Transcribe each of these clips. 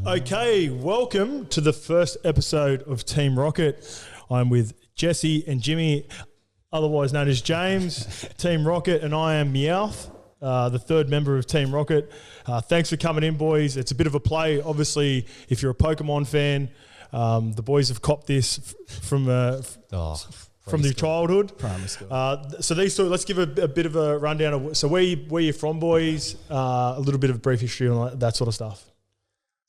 Okay, welcome to the first episode of Team Rocket. I'm with Jesse and Jimmy, otherwise known as James, Team Rocket, and I am Meowth, the third member of Team Rocket. Thanks for coming in, boys. It's a bit of a play. Obviously, if you're a Pokemon fan, the boys have copped this from their childhood. Primary school. So these two, let's give a bit of a rundown of so where you from, boys. A little bit of a brief history on that sort of stuff.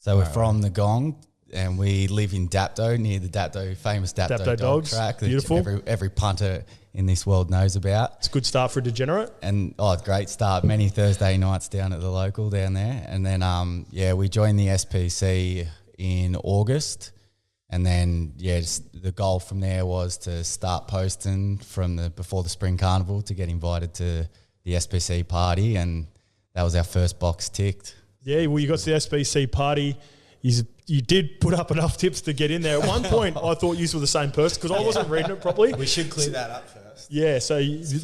So we're from the Gong, and we live in Dapto, near the famous Dapto dog track. Beautiful. Every punter in this world knows about. It's a good start for a degenerate. And great start. Many Thursday nights down at the local down there, and then we joined the SPC in August, and then just the goal from there was to start posting before the spring carnival to get invited to the SPC party, and that was our first box ticked. Yeah, well, you got to the SPC party. You did put up enough tips to get in there. At one point, I thought you were the same person because I wasn't reading it properly. We should clear that up first. Yeah, so...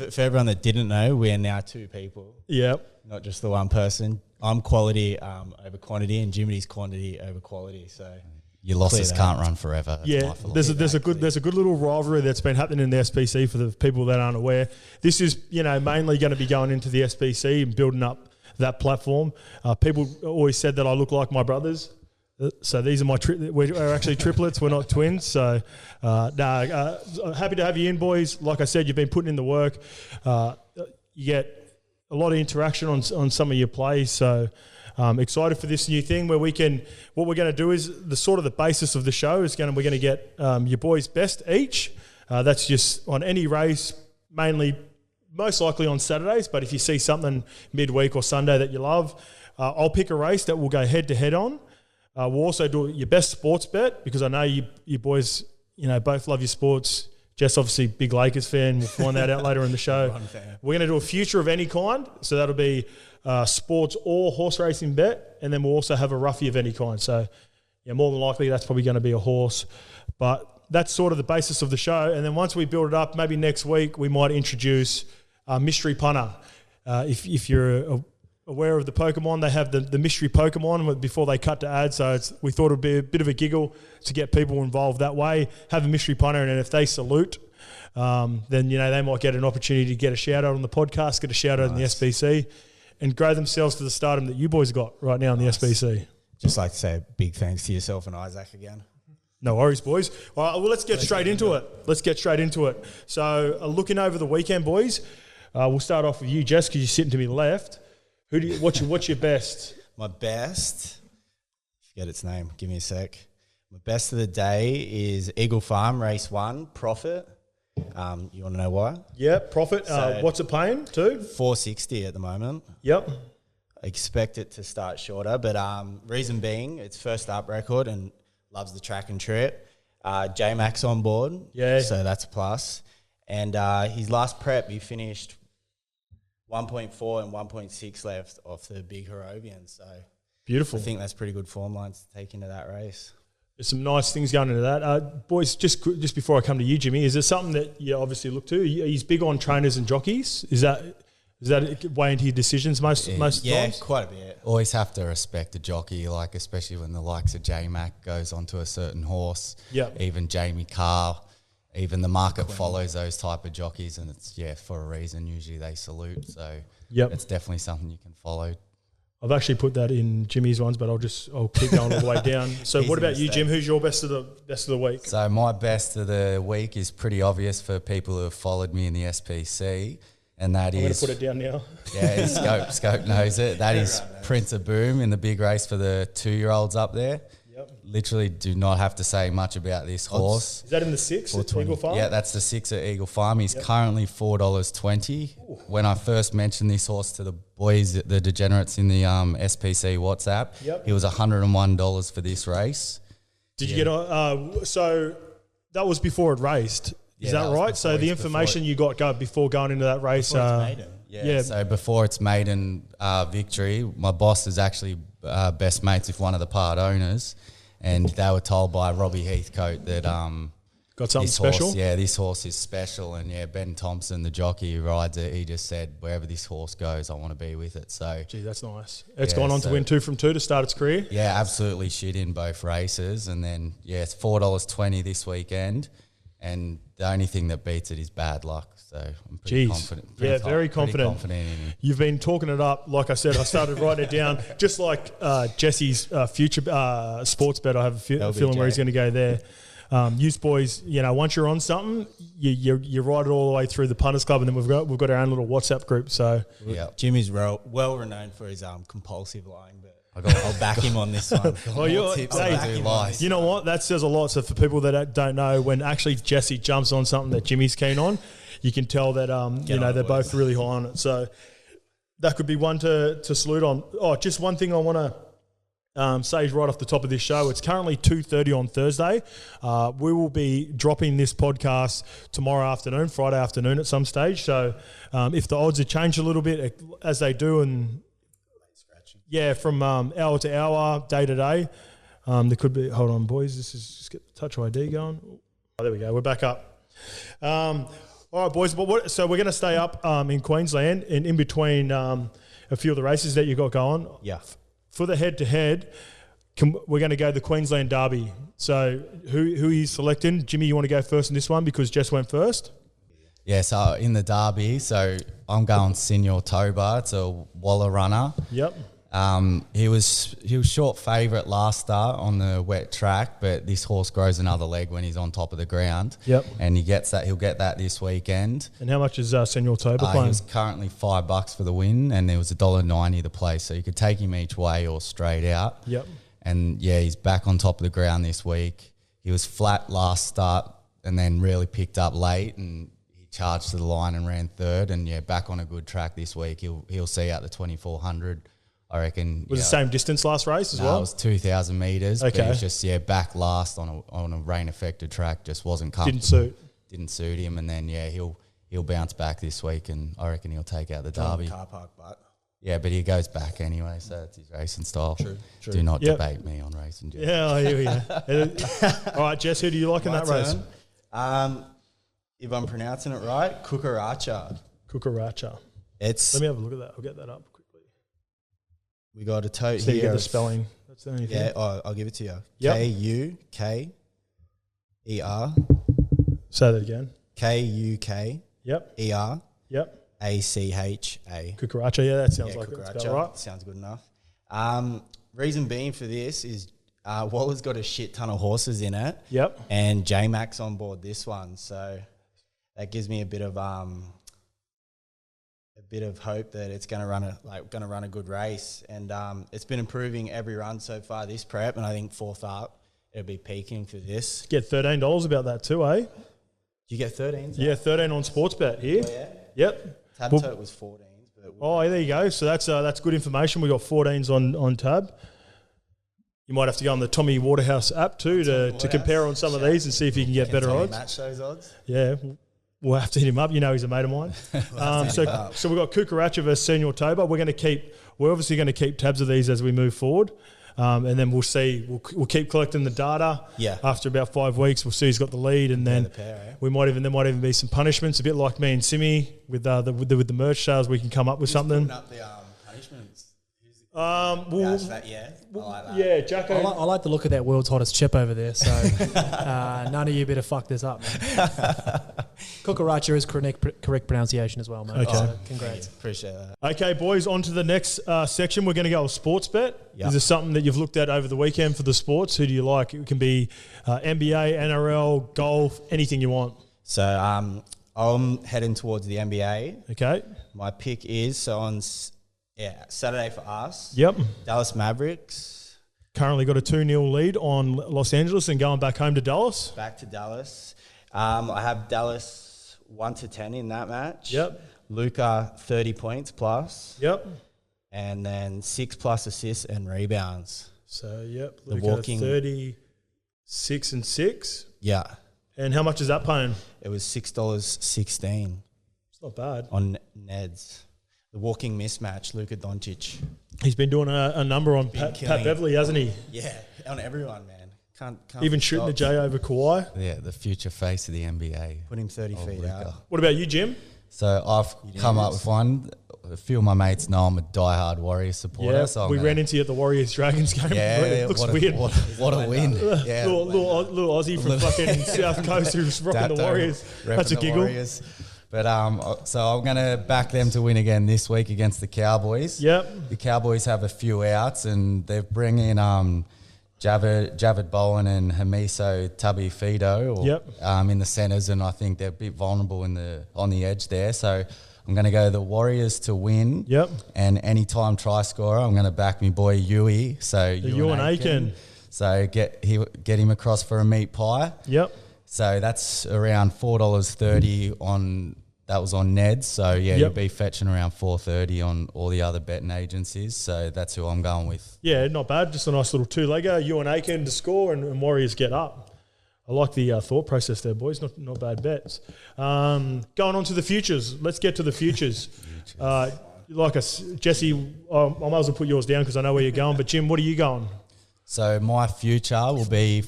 For everyone that didn't know, we're now two people. Yeah. Not just the one person. I'm quality over quantity, and Jimmy's quantity over quality. So your losses can't run forever. That's there's a good little rivalry that's been happening in the SPC for the people that aren't aware. This is mainly going to be going into the SPC and building up that platform. People always said that I look like my brothers. So these are we're actually triplets. We're not twins. So happy to have you in, boys. Like I said, you've been putting in the work. You get a lot of interaction on some of your plays. So excited for this new thing where what we're going to do is the basis of the show is we're going to get your boys' best each. That's just on any race, most likely on Saturdays, but if you see something midweek or Sunday that you love, I'll pick a race that we'll go head-to-head on. We'll also do your best sports bet because I know you boys, both love your sports. Jess, obviously, big Lakers fan. We'll find that out later in the show. We're going to do a future of any kind, so that'll be sports or horse racing bet, and then we'll also have a roughie of any kind. So, more than likely that's probably going to be a horse, but that's sort of the basis of the show. And then once we build it up, maybe next week we might introduce mystery punter. If you're aware of the Pokemon, they have the mystery Pokemon before they cut to ads. So we thought it'd be a bit of a giggle to get people involved that way. Have a mystery punter, and if they salute, then they might get an opportunity to get a shout out on the podcast, get a shout out in the SPC, and grow themselves to the stardom that you boys got right now in the SPC. Just like to say big thanks to yourself and Isaac again. No worries, boys. All right, well, let's get straight into it. So looking over the weekend, boys. We'll start off with you, Jess, because you're sitting to my left. What's your best? My best, forget its name, give me a sec. My best of the day is Eagle Farm, race 1, Profit. You want to know why? Yeah, Profit. So what's it paying to? $460 at the moment. Yep. I expect it to start shorter, but reason being, it's first up record and loves the track and trip. J-Mac's on board, so that's a plus. And his last prep, he finished 1.4 and 1.6 left off the big Harrovian. So beautiful. I think that's pretty good form lines to take into that race. There's some nice things going into that. Boys, just before I come to you, Jimmy, is there something that you obviously look to? He's big on trainers and jockeys. Is that way into your decisions most times? Yeah, quite a bit. Always have to respect a jockey, especially when the likes of J-Mac goes onto a certain horse. Yep. Even Jamie Carr. Even the market follows those type of jockeys, and it's for a reason. Usually they salute, so it's definitely something you can follow. I've actually put that in Jimmy's ones, but I'll keep going all the way down. So what about you, Jim? Who's your best of the week? So my best of the week is pretty obvious for people who have followed me in the SPC, and that I'm going to put it down now. Yeah, Scope knows it. That is Prince of Boom in the big race for the 2-year-olds up there. Yep. Literally do not have to say much about this horse. Is that in the 6 at Eagle Farm? Yeah, that's the 6 at Eagle Farm. He's currently $4.20. When I first mentioned this horse to the boys, the degenerates in the SPC WhatsApp, he was $101 for this race. Did you get so that was before it raced. Is that right? So the information you got before going into that race. So before its maiden victory, my boss is actually best mates with one of the part owners, and they were told by Robbie Heathcote that Got something this special? Horse, yeah, this horse is special. And, yeah, Ben Thompson, the jockey who rides it, he just said, wherever this horse goes, I want to be with it. So, gee, that's nice. It's gone on to win 2 from 2 to start its career? Yeah, absolutely shit in both races. And then, yeah, it's $4.20 this weekend. And the only thing that beats it is bad luck. So I'm pretty confident. Very confident. You've been talking it up. Like I said, I started writing it down. Just like Jesse's future sports bet, I have a feeling where he's going to go there. Youth boys, once you're on something, you ride it all the way through the punters club, and then we've got our own little WhatsApp group. So Jimmy's well renowned for his compulsive lying, but I'll back him on this one. You know what? That says a lot. So for people that don't know, when actually Jesse jumps on something that Jimmy's keen on, you can tell that they're both really high on it. So that could be one to salute on. Oh, just one thing I want to say right off the top of this show. It's currently 2:30 on Thursday. We will be dropping this podcast tomorrow afternoon, Friday afternoon at some stage. So if the odds have changed a little bit, as they do, and from hour to hour, day to day, there could be. Hold on, boys. This is just get the touch ID going. Oh, there we go. We're back up. All right, boys. So we're going to stay up in Queensland and in between a few of the races that you got going. Yeah. For the head-to-head, we're going to go the Queensland Derby. So who are you selecting? Jimmy, you want to go first in this one because Jess went first? Yeah, so in the Derby, so I'm going Senior Toba. It's a Waller runner. Yep. He was short favourite last start on the wet track, but this horse grows another leg when he's on top of the ground. Yep. And he'll get that this weekend. And how much is Senior Toba playing? He was currently $5 for the win, and there was $1.90 the place, so you could take him each way or straight out. Yep. And yeah, he's back on top of the ground this week. He was flat last start and then really picked up late, and he charged to the line and ran third. And yeah, back on a good track this week. He'll see out the 2400. I reckon. Was the same distance last race as well? No, it was 2,000 metres. Okay. But it was just, back last on a rain-affected track. Just wasn't comfortable. Didn't suit him. And then, he'll bounce back this week, and I reckon he'll take out the Derby. Car park, but. Yeah, but he goes back anyway, so that's his racing style. True. Do not debate me on racing, Jess. Yeah, I hear you. All right, Jess, who do you like in that race? If I'm pronouncing it right, Kukaracha. Kukaracha. Let me have a look at that. I'll get that up. We got a tote so here. You get the spelling. That's the only thing. Yeah, I'll give it to you. Yep. K-U-K-E-R. Say that again. K-U-K. Yep. E-R. Yep. A-C-H-A. Kukaracha, yeah, that sounds like it's about right. Sounds good enough. Reason being for this is Waller's got a shit ton of horses in it. Yep. And J-Mac's on board this one, so that gives me a bit of hope that it's going to run a good race, and it's been improving every run so far this prep, and I think fourth up it'll be peaking for this. Get $13 about that too, eh? Do you get 13? Yeah, 13 on Sportsbet here. Oh, yeah? Yep. Tab tote was 14. There you go. So that's good information. We got 14s on tab. You might have to go on the Tommy Waterhouse app too to compare on some of these and see if you can get better odds. Match those odds. Yeah. We'll have to hit him up. You know he's a mate of mine. So we've got Kukaracha versus Senior Toba. We're obviously going to keep tabs of these as we move forward. And then we'll see. We'll keep collecting the data. Yeah. After about 5 weeks, we'll see who's got the lead, and then there might even be some punishments. A bit like me and Simi with the merch sales, we can come up with something. Up the punishments. I like that. Yeah, Jacko. I like the look of that world's hottest chip over there. So none of you better fuck this up, man. Kukaracha is correct pronunciation as well, mate. Okay. So congrats. Appreciate that. Okay, boys, on to the next section. We're going to go with sports bet. Yep. Is there something that you've looked at over the weekend for the sports? Who do you like? It can be NBA, NRL, golf, anything you want. So I'm heading towards the NBA. Okay. My pick is on Saturday for us. Yep. Dallas Mavericks. Currently got a 2-0 lead on Los Angeles and going back home to Dallas. Back to Dallas. I have Dallas 1-10 in that match. Yep. Luka 30 points plus. Yep. And then 6+ assists and rebounds. So, yep. The Luka 36 and 6. Yeah. And how much is that paying? It was $6.16. It's not bad. On Neds. The walking mismatch, Luka Doncic. He's been doing a number on Pat Beverly, hasn't he? Yeah, on everyone, man. Can't even shooting the J over Kawhi. Yeah, the future face of the NBA. Put him 30 feet out. What about you, Jim? So I've come up with one. A few of my mates know I'm a diehard Warriors supporter. Yeah, so we ran into you at the Warriors-Dragons game. Yeah, it looks weird. What a win. Yeah, little Aussie from fucking South Coast who's rocking the Warriors. That's a giggle. Warriors. But so I'm going to back them to win again this week against the Cowboys. Yep. The Cowboys have a few outs, and they've bring in Javid Bowen and Hamiso Tabufido in the centres, and I think they're a bit vulnerable on the edge there. So I'm going to go the Warriors to win. Yep. And anytime try scorer, I'm going to back me boy Yui. So Ewan Aiken. So get him across for a meat pie. Yep. So that's around $4.30 on. That was on Neds. So you'll be fetching around $4.30 on all the other betting agencies. So that's who I'm going with. Yeah, not bad. Just a nice little two-legger. Ewan Aiken to score and Warriors get up. I like the thought process there, boys. Not bad bets. Going on to the futures. Let's get to the futures. Jesse, I might as well put yours down because I know where you're going. But Jim, what are you going? So my future will be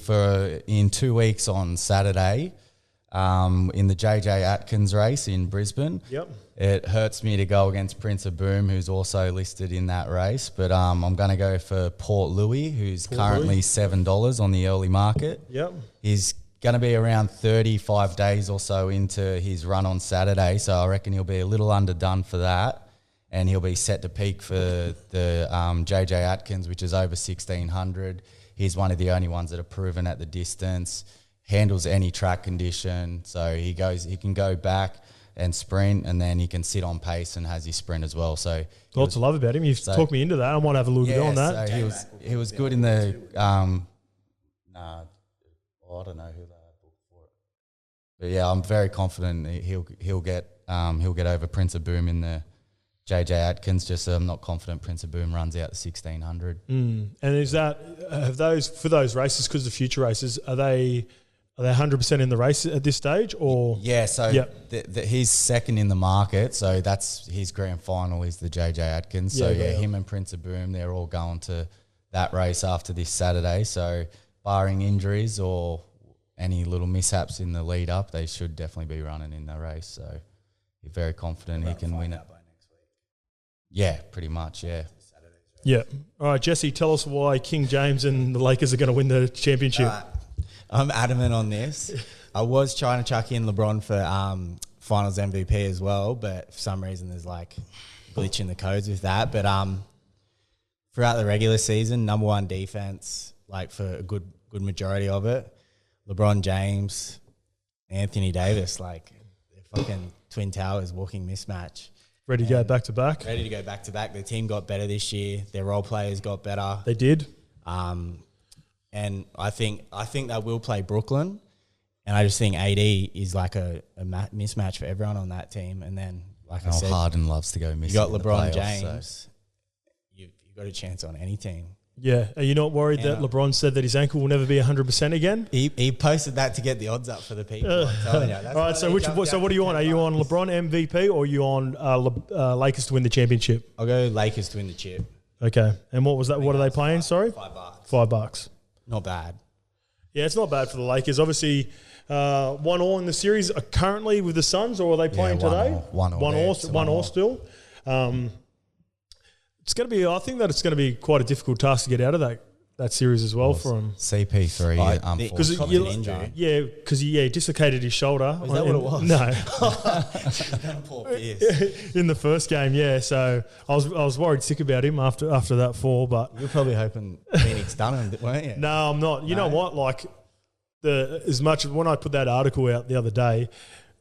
in 2 weeks on Saturday in the JJ Atkins race in Brisbane. Yep. It hurts me to go against Prince of Boom, who's also listed in that race. But I'm going to go for Port Louis, who's currently $7 on the early market. Yep. He's going to be around 35 days or so into his run on Saturday. So I reckon he'll be a little underdone for that. And he'll be set to peak for the JJ Atkins, which is over 1,600. He's one of the only ones that are proven at the distance, handles any track condition. So he can go back and sprint, and then he can sit on pace and has his sprint as well. So lots to love about him. You've talked me into that. I might have a little bit on that. So he was good in the I don't know who they had booked for it, but yeah, I'm very confident he'll get over Prince of Boom in the JJ Atkins. Just I'm not confident Prince of Boom runs out the 1,600. And is that for those races, because the future races, are they 100% in the race at this stage, or so he's second in the market, so that's his grand final is the JJ Atkins. So him and Prince of Boom, they're all going to that race after this Saturday. So barring injuries or any little mishaps in the lead up, they should definitely be running in the race. So you're very confident he can win it. Yeah, pretty much, yeah. Yeah. All right, Jesse, tell us why King James and the Lakers are going to win the championship. I'm adamant on this. I was trying to chuck in LeBron for Finals MVP as well, but for some reason there's like glitch in the codes with that. But throughout the regular season, number one defense, like for a good majority of it, LeBron James, Anthony Davis, like they're fucking twin towers, walking mismatch. Ready to go back to back? Ready to go back to back. Their team got better this year. Their role players got better. They did. And I think they will play Brooklyn. And I just think AD is like a mismatch for everyone on that team. And then, like I said, Harden loves to go missing. You got LeBron James. So. You've got a chance on anything. Yeah. Are you not worried that LeBron said that his ankle will never be 100% again? He posted that to get the odds up for the people. I'm telling you. All right. So what are you on? Are you on LeBron MVP or are you on Lakers to win the championship? I'll go Lakers to win the chip. Okay. And what was that? What are they playing? Sorry? $5. $5. Not bad. Yeah, it's not bad for the Lakers. Obviously, 1-1 in the series currently with the Suns, or are they playing today? One all still. It's going to be. I think that it's going to be quite a difficult task to get out of that series as well for him. CP3, because he dislocated his shoulder. Is that what it was? No, in the first game, yeah. So I was worried sick about him after that fall, but you're probably hoping Phoenix done him, weren't you? No, I'm not. You know what? Like as much when I put that article out the other day,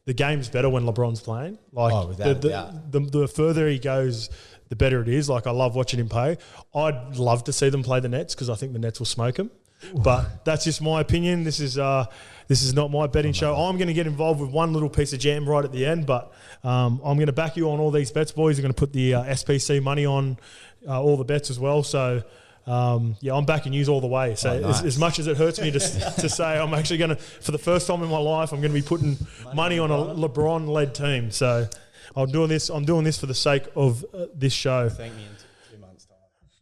the game's better when LeBron's playing. Like the further he goes, the better it is. Like, I love watching him play. I'd love to see them play the Nets because I think the Nets will smoke him. But that's just my opinion. This is not my betting show. I'm going to get involved with one little piece of jam right at the end, but I'm going to back you on all these bets, boys. I'm going to put the SPC money on all the bets as well. So, I'm backing you all the way. So as much as it hurts me to say, I'm actually going to, for the first time in my life, I'm going to be putting money on a LeBron-led team. So I'm doing this for the sake of this show. Thank me in 2 months' time.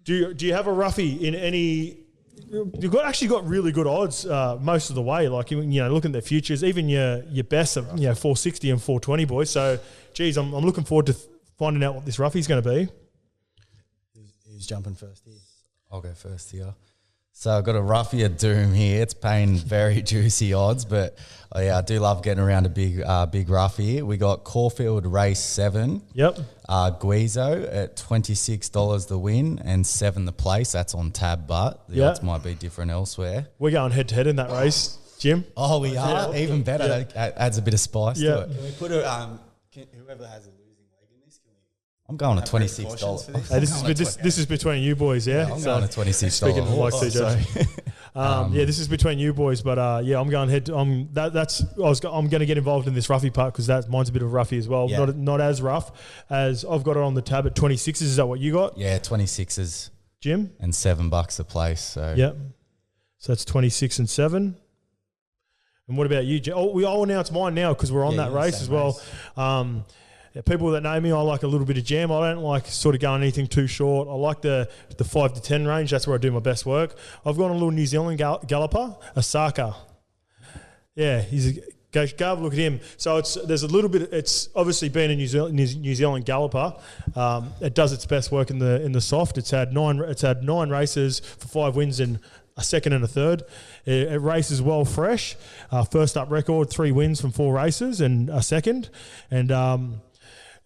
Do you have a roughie in any you've actually got really good odds most of the way. Like, looking at their futures, even your best of 460 and 420, boys. So, geez, I'm looking forward to finding out what this roughie's going to be. Who's jumping first here? I'll go first here. So I've got a roughie at Doom here. It's paying very juicy odds, but I do love getting around a big roughie. We got Caulfield Race 7. Yep. Guizo at $26 the win and 7 the place. That's on tab, but the odds might be different elsewhere. We're going head to head in that race, Jim. Oh, we are? Yeah. Even better. Yeah. That adds a bit of spice to it. Can we put whoever has a losing leg in this, can we? I'm going to $26. Hey, this is between you boys, yeah? I'm going to $26. Speaking of like CJ. This is between you boys, but I'm going head. I'm going to get involved in this roughie part because mine's a bit of a roughie as well. Yeah. Not as rough as I've got it on the tab at 26s. Is that what you got? Yeah, 26s, Jim, and $7 a place. So so that's 26 and 7. And what about you, Jim? Oh, now it's mine now because we're on that race as well. People that know me, I like a little bit of jam. I don't like sort of going anything too short. I like the 5 to 10 range. That's where I do my best work. I've got a little New Zealand galloper, Osaka. Yeah, go have a look at him. So there's a little bit. It's obviously been a New Zealand galloper. It does its best work in the soft. It's had 9 races for 5 wins and a second and a third. It races well fresh. First up record, 3 wins from 4 races and a second. And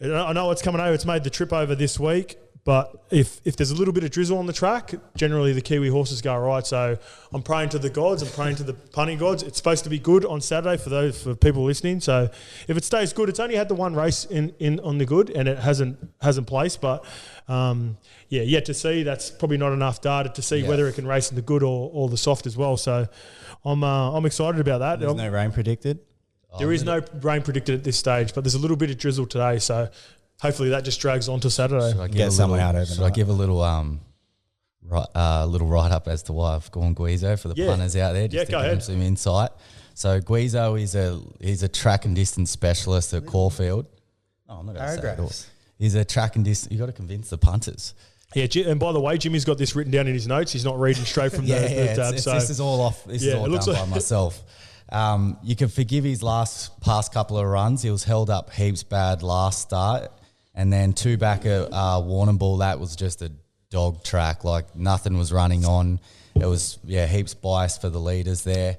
I know it's coming over. It's made the trip over this week. But if there's a little bit of drizzle on the track, generally the Kiwi horses go all right. So I'm praying to the gods. I'm praying to the punting gods. It's supposed to be good on Saturday for people listening. So if it stays good, it's only had the 1 race in on the good, and it hasn't placed. But yet to see. That's probably not enough data to see whether it can race in the good or the soft as well. So I'm excited about that. There's no rain predicted. There is no rain predicted at this stage, but there's a little bit of drizzle today. So hopefully that just drags on to Saturday. Should I give a little write up as to why I've gone Guizo for the punters out there, just to give them some insight. So Guizo is a track and distance specialist at Caulfield. Oh, I'm not going to say it all. He's a track and distance. You got to convince the punters. Yeah, and by the way, Jimmy's got this written down in his notes. He's not reading straight from the tab. This is all off. This is all done by myself. You can forgive his past couple of runs. He was held up heaps bad last start. And then 2 back at Warrnambool, that was just a dog track. Like nothing was running on. It was, heaps biased for the leaders there.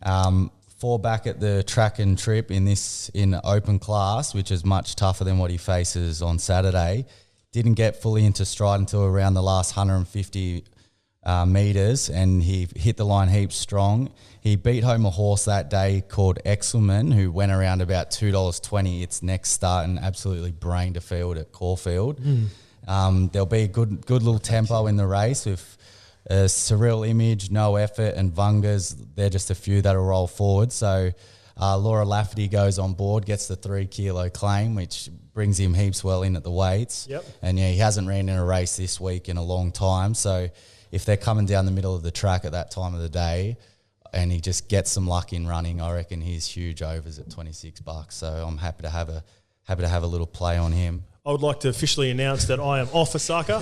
4 back at the track and trip in open class, which is much tougher than what he faces on Saturday. Didn't get fully into stride until around the last 150 metres, and he hit the line heaps strong. He beat home a horse that day called Exelman, who went around about $2.20 its next start and absolutely brained a field at Caulfield. There'll be a good little tempo in the race with Surreal Image, No Effort and Vungas. They're just a few that'll roll forward. So Laura Lafferty goes on board, gets the 3 kilo claim, which brings him heaps well in at the weights. Yep. And he hasn't ran in a race this week in a long time. So if they're coming down the middle of the track at that time of the day and he just gets some luck in running, I reckon he's huge overs at $26. So I'm happy to have a little play on him. I would like to officially announce that I am off Osaka.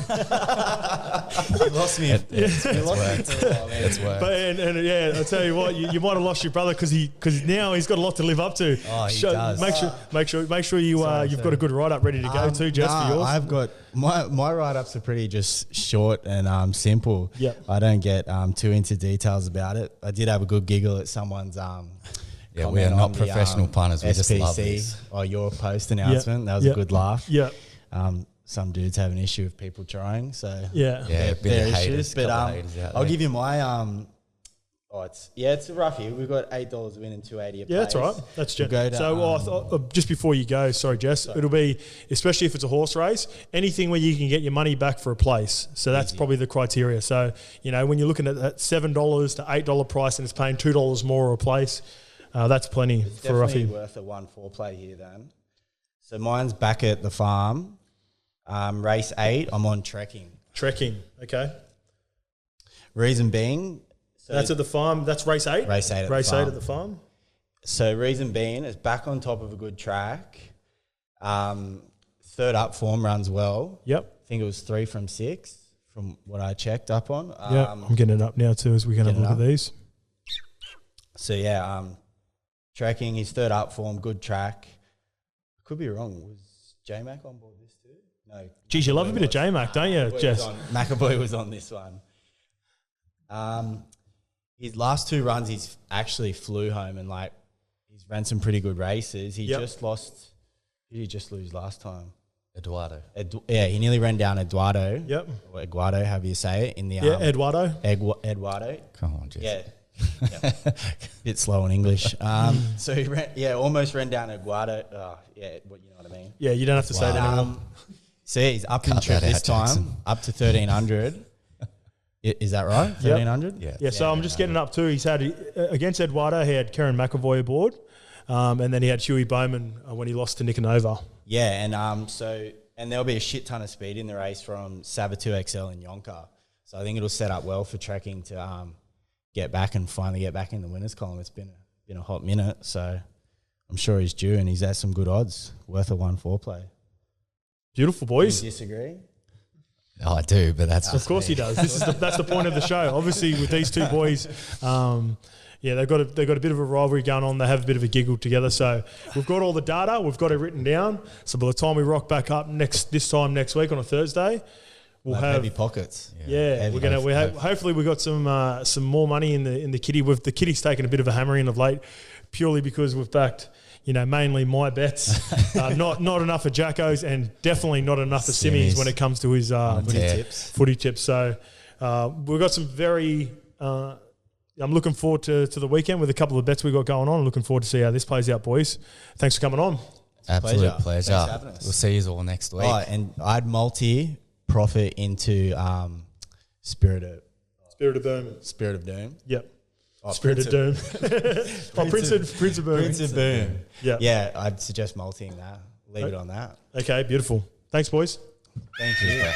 You lost me. It's worked. But and I tell you what, you might have lost your brother because now he's got a lot to live up to. Oh, he does. Make sure you've got a good write up ready to go too, Jess, for yours. I've got my write ups are pretty just short and simple. Yep. I don't get too into details about it. I did have a good giggle at someone's yeah, we are not professional punters. We SPC, just love this. Or your post announcement. That was a good laugh. Yeah. Some dudes have an issue with people trying. So a bit of haters. But I'll give you my it's a roughie. We've got $8 a win and $2.80 a place. Yeah, that's right. That's just before you go, sorry, Jess, it'll be, especially if it's a horse race, anything where you can get your money back for a place. So that's probably the criteria. So, when you're looking at that $7 to $8 price and it's paying $2 more a place, that's plenty it's for a roughie. Definitely worth a 1-4 play here then. So mine's back at the farm. Race 8, I'm on trekking. Trekking, okay. Reason being... So that's at the farm. That's race 8? Race 8 at the farm. So reason being, it's back on top of a good track. Third up form runs well. Yep. I think it was 3 from 6 from what I checked up on. Yeah, I'm getting it up now too as we can have a look at these. So yeah, trekking, his third up form, good track. Could be wrong. Was J-Mac on board this too? No. Geez, you love a bit of J-Mac, don't you, Jess? McAvoy was on this one. His last 2 runs, he's actually flew home and he's ran some pretty good races. He just lost. Who did he just lose last time? Eduardo. He nearly ran down Eduardo. Yep. Or Eduardo, however you say it. Eduardo. Eduardo. Come on, Jess. Yeah. Bit slow in English. So he almost ran down Eduardo. You know what I mean. Yeah, you don't have to say that anymore. So he's up in trip this time, Jackson. up to 1,300. Is that right? 1,300? Yeah. So I'm just getting up too. He's had against Eduardo. He had Karen McAvoy aboard, and then he had Huey Bowman when he lost to Nicanova. Yeah, and there'll be a shit ton of speed in the race from Saboteur XL and Yonka. So I think it'll set up well for trekking to finally get back in the winners column. It's been a hot minute, so I'm sure he's due, and he's at some good odds, worth a 1-4 play. Beautiful, boys. Do you disagree? Oh, I do, but that's of course he does. That's the point of the show. Obviously, with these two boys, they've got a bit of a rivalry going on. They have a bit of a giggle together. So we've got all the data. We've got it written down. So by the time we rock back up this time next week on a Thursday, we'll have heavy pockets. Hopefully we got some more money in the kitty. The kitty's taken a bit of a hammering of late, purely because we've backed mainly my bets, not enough of Jacko's, and definitely not enough of Simmy's when it comes to his footy tips. So we've got some very. I'm looking forward to the weekend with a couple of bets we got going on. I'm looking forward to see how this plays out, boys. Thanks for coming on. Absolute pleasure. Thanks for having us. We'll see you all next week. Oh, and I'd multi-profit into Spirit of Doom. Yep. Spirit of Doom. Prince of Boom. Prince of Boom. Yeah. Yeah, I'd suggest multing that. Leave it on that. Okay, beautiful. Thanks, boys. Thank you.